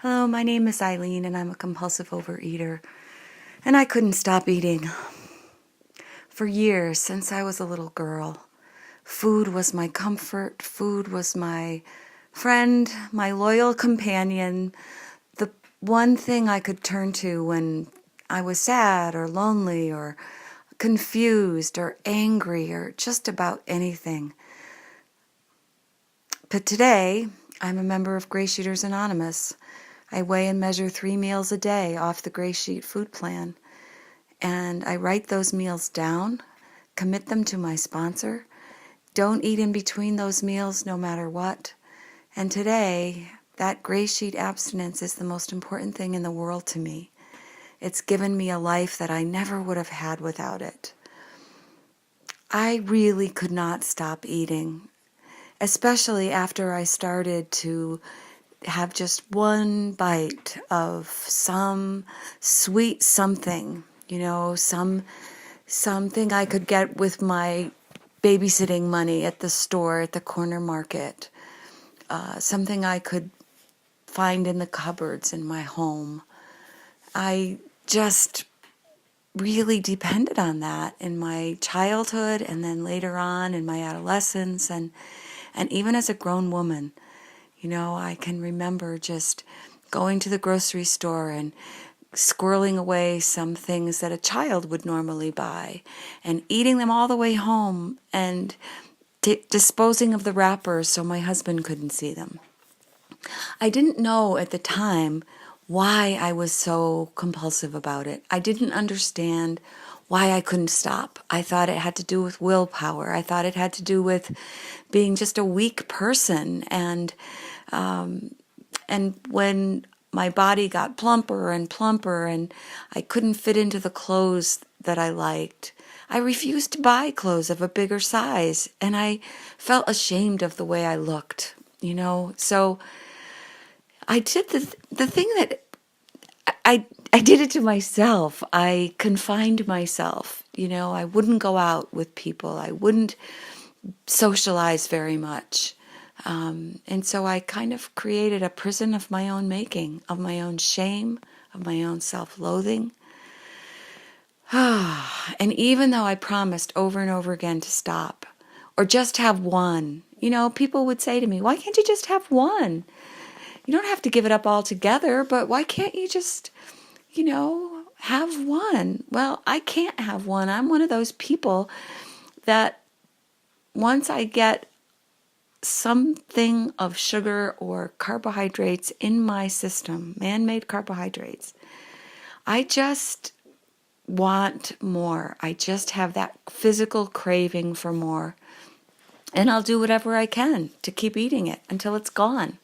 Hello, my name is Eileen and I'm a compulsive overeater. And I couldn't stop eating for years since I was a little girl. Food was my comfort, food was my friend, my loyal companion, the one thing I could turn to when I was sad or lonely or confused or angry or just about anything. But today, I'm a member of GreySheeters Anonymous. I weigh and measure 3 meals a day off the Grey Sheet food plan. And I write those meals down, commit them to my sponsor, don't eat in between those meals no matter what. And today, that Grey Sheet abstinence is the most important thing in the world to me. It's given me a life that I never would have had without it. I really could not stop eating, especially after I started to have just one bite of some sweet something, something I could get with my babysitting money at the store, at the corner market, something I could find in the cupboards in my home. I just really depended on that in my childhood and then later on in my adolescence and even as a grown woman. I can remember just going to the grocery store and squirreling away some things that a child would normally buy and eating them all the way home and disposing of the wrappers so my husband couldn't see them. I didn't know at the time why I was so compulsive about it. I didn't understand why I couldn't stop. I thought it had to do with willpower. I thought it had to do with being just a weak person. And when my body got plumper and plumper and I couldn't fit into the clothes that I liked, I refused to buy clothes of a bigger size. And I felt ashamed of the way I looked, So I did the thing that I did it to myself. I confined myself. I wouldn't go out with people. I wouldn't socialize very much. And so I kind of created a prison of my own making, of my own shame, of my own self-loathing. And even though I promised over and over again to stop, or just have one, people would say to me, why can't you just have one? You don't have to give it up altogether, but why can't you just, have one? Well, I can't have one. I'm one of those people that once I get something of sugar or carbohydrates in my system, man-made carbohydrates, I just want more. I just have that physical craving for more. And I'll do whatever I can to keep eating it until it's gone.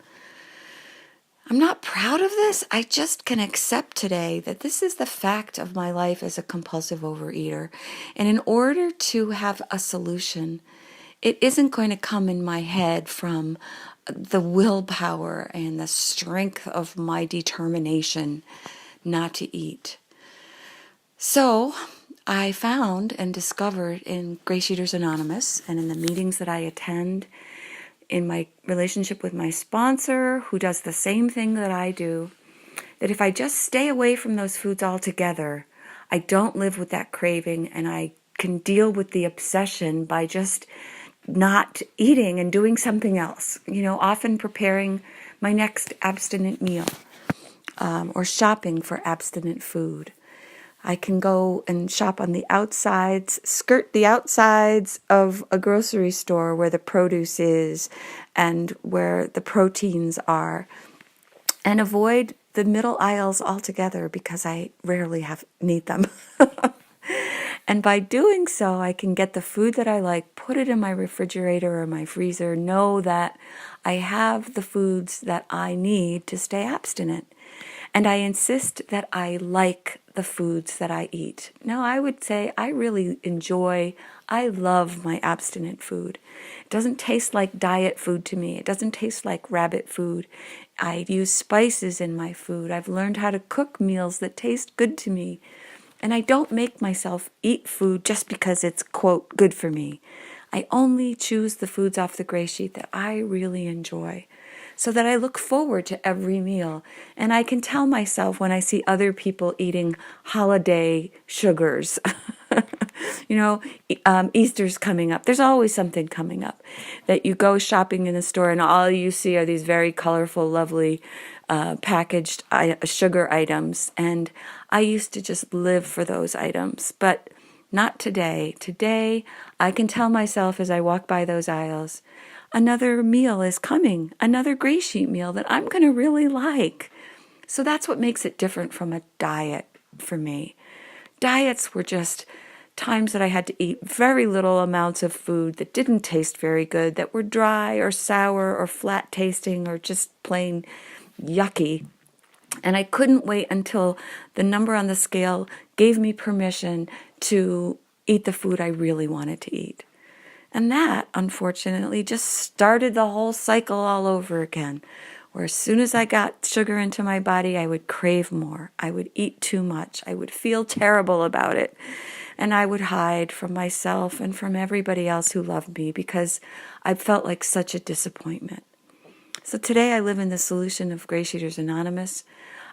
I'm not proud of this. I just can accept today that this is the fact of my life as a compulsive overeater. And in order to have a solution, it isn't going to come in my head from the willpower and the strength of my determination not to eat. So I found and discovered in GreySheeters Anonymous and in the meetings that I attend, in my relationship with my sponsor, who does the same thing that I do, that if I just stay away from those foods altogether, I don't live with that craving and I can deal with the obsession by just not eating and doing something else, often preparing my next abstinent meal or shopping for abstinent food. I can go and shop on the outsides, skirt the outsides of a grocery store where the produce is and where the proteins are, and avoid the middle aisles altogether because I rarely need them. And by doing so, I can get the food that I like, put it in my refrigerator or my freezer, know that I have the foods that I need to stay abstinent. And I insist that I like the foods that I eat. Now, I would say I love my abstinent food. It doesn't taste like diet food to me. It doesn't taste like rabbit food. I use spices in my food. I've learned how to cook meals that taste good to me. And I don't make myself eat food just because it's, quote, good for me. I only choose the foods off the Grey Sheet that I really enjoy. so that I look forward to every meal. And I can tell myself when I see other people eating holiday sugars. Easter's coming up. There's always something coming up that you go shopping in the store and all you see are these very colorful, lovely packaged sugar items. And I used to just live for those items, but not today. Today, I can tell myself as I walk by those aisles, another meal is coming, another gray sheet meal that I'm going to really like. So that's what makes it different from a diet for me. Diets were just times that I had to eat very little amounts of food that didn't taste very good, that were dry or sour or flat tasting or just plain yucky. And I couldn't wait until the number on the scale gave me permission to eat the food I really wanted to eat. And that, unfortunately, just started the whole cycle all over again, where as soon as I got sugar into my body, I would crave more. I would eat too much. I would feel terrible about it. And I would hide from myself and from everybody else who loved me because I felt like such a disappointment. So today I live in the solution of GreySheeters Anonymous.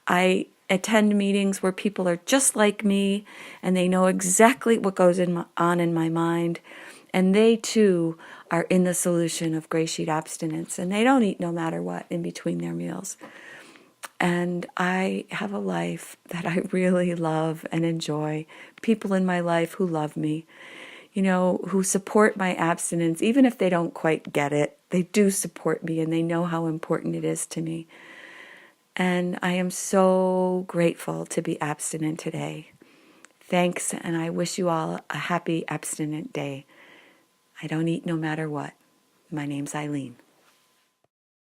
I attend meetings where people are just like me and they know exactly what goes on in my mind. And they too are in the solution of gray sheet abstinence, and they don't eat no matter what in between their meals. And I have a life that I really love and enjoy. People in my life who love me, who support my abstinence, even if they don't quite get it. They do support me and they know how important it is to me. And I am so grateful to be abstinent today. Thanks, and I wish you all a happy abstinent day. I don't eat no matter what. My name's Eileen.